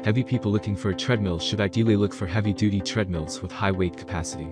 Heavy people looking for a treadmill should ideally look for heavy-duty treadmills with high weight capacity.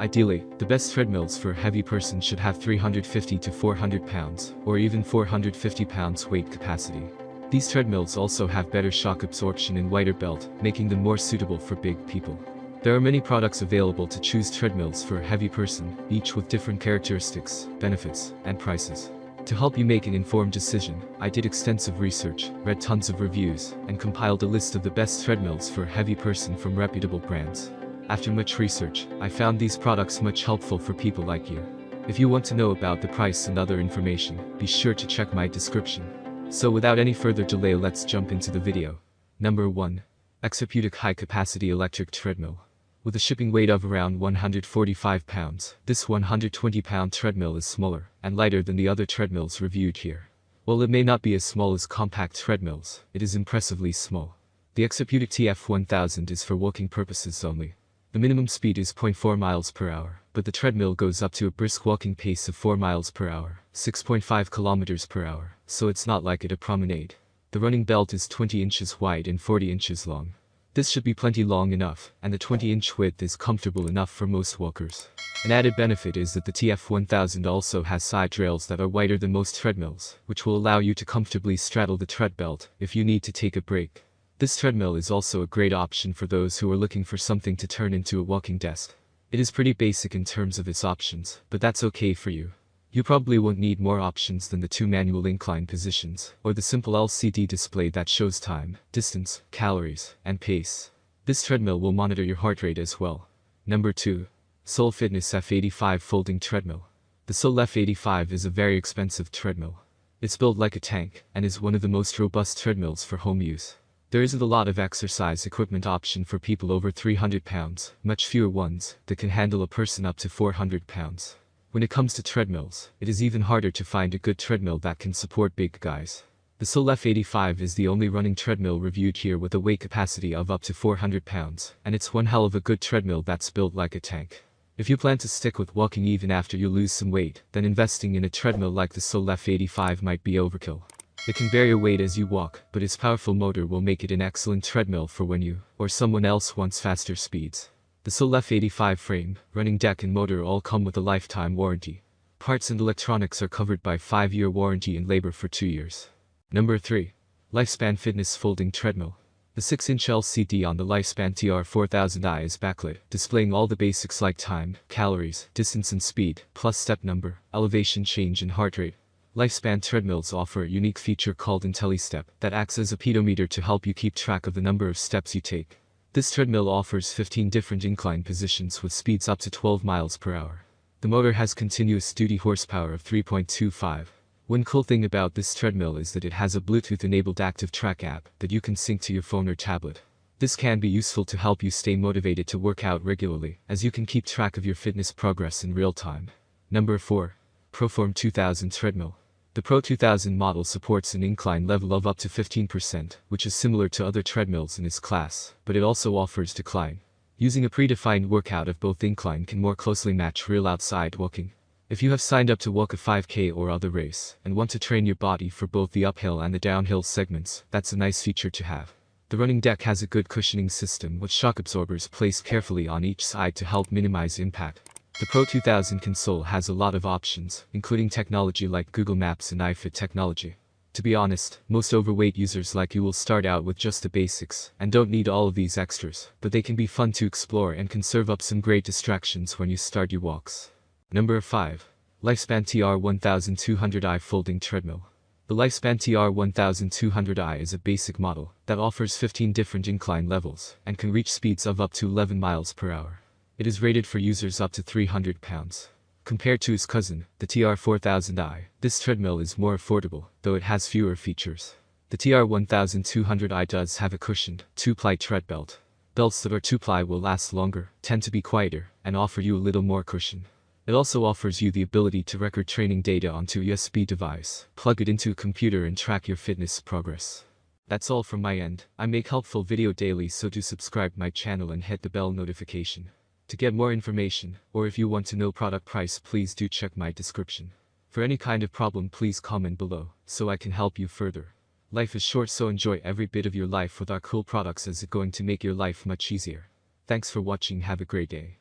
Ideally, the best treadmills for a heavy person should have 350 to 400 pounds, or even 450 pounds weight capacity. These treadmills also have better shock absorption and wider belt, making them more suitable for big people. There are many products available to choose treadmills for a heavy person, each with different characteristics, benefits, and prices. To help you make an informed decision, I did extensive research, read tons of reviews, and compiled a list of the best treadmills for a heavy person from reputable brands. After much research, I found these products much helpful for people like you. If you want to know about the price and other information, be sure to check my description. So without any further delay, let's jump into the video. Number 1. Exopedic High Capacity Electric Treadmill. With a shipping weight of around 145 pounds, this 120-pound treadmill is smaller and lighter than the other treadmills reviewed here. While it may not be as small as compact treadmills, it is impressively small. The Exopedic TF1000 is for walking purposes only. The minimum speed is 0.4 miles per hour, but the treadmill goes up to a brisk walking pace of 4 miles per hour, 6.5 kilometers per hour, so it's not like a promenade. The running belt is 20 inches wide and 40 inches long. This should be plenty long enough, and the 20-inch width is comfortable enough for most walkers. An added benefit is that the TF1000 also has side rails that are wider than most treadmills, which will allow you to comfortably straddle the tread belt if you need to take a break. This treadmill is also a great option for those who are looking for something to turn into a walking desk. It is pretty basic in terms of its options, but that's okay for you. You probably won't need more options than the 2 manual incline positions, or the simple LCD display that shows time, distance, calories, and pace. This treadmill will monitor your heart rate as well. Number 2. Soul Fitness F85 Folding Treadmill. The Soul F85 is a very expensive treadmill. It's built like a tank, and is one of the most robust treadmills for home use. There isn't a lot of exercise equipment option for people over 300 pounds, much fewer ones that can handle a person up to 400 pounds. When it comes to treadmills, it is even harder to find a good treadmill that can support big guys. The Soul F85 is the only running treadmill reviewed here with a weight capacity of up to 400 pounds, and it's one hell of a good treadmill that's built like a tank. If you plan to stick with walking even after you lose some weight, then investing in a treadmill like the Soul F85 might be overkill. It can vary your weight as you walk, but its powerful motor will make it an excellent treadmill for when you or someone else wants faster speeds. The Soul F85 frame, running deck and motor all come with a lifetime warranty. Parts and electronics are covered by 5-year warranty and labor for 2 years. Number 3. Lifespan Fitness Folding Treadmill. The 6-inch LCD on the Lifespan TR4000i is backlit, displaying all the basics like time, calories, distance and speed, plus step number, elevation change and heart rate. Lifespan treadmills offer a unique feature called IntelliStep that acts as a pedometer to help you keep track of the number of steps you take. This treadmill offers 15 different incline positions with speeds up to 12 miles per hour. The motor has continuous duty horsepower of 3.25. One cool thing about this treadmill is that it has a Bluetooth-enabled active track app that you can sync to your phone or tablet. This can be useful to help you stay motivated to work out regularly, as you can keep track of your fitness progress in real time. Number 4. ProForm 2000 Treadmill. The Pro 2000 model supports an incline level of up to 15%, which is similar to other treadmills in its class, but it also offers decline. Using a predefined workout of both incline can more closely match real outside walking. If you have signed up to walk a 5K or other race, and want to train your body for both the uphill and the downhill segments, that's a nice feature to have. The running deck has a good cushioning system with shock absorbers placed carefully on each side to help minimize impact. The Pro 2000 console has a lot of options, including technology like Google Maps and iFit technology. To be honest, most overweight users like you will start out with just the basics, and don't need all of these extras, but they can be fun to explore and can serve up some great distractions when you start your walks. Number 5. Lifespan TR1200i Folding Treadmill. The Lifespan TR1200i is a basic model that offers 15 different incline levels, and can reach speeds of up to 11 miles per hour. It is rated for users up to 300 pounds. Compared to its cousin, the TR4000i, this treadmill is more affordable, though it has fewer features. The TR1200i does have a cushioned, 2-ply tread belt. Belts that are 2-ply will last longer, tend to be quieter, and offer you a little more cushion. It also offers you the ability to record training data onto a USB device, plug it into a computer and track your fitness progress. That's all from my end. I make helpful video daily, so do subscribe my channel and hit the bell notification. To get more information, or if you want to know product price, please do check my description. For any kind of problem, please comment below, so I can help you further. Life is short, so enjoy every bit of your life with our cool products, as it's going to make your life much easier. Thanks for watching, have a great day.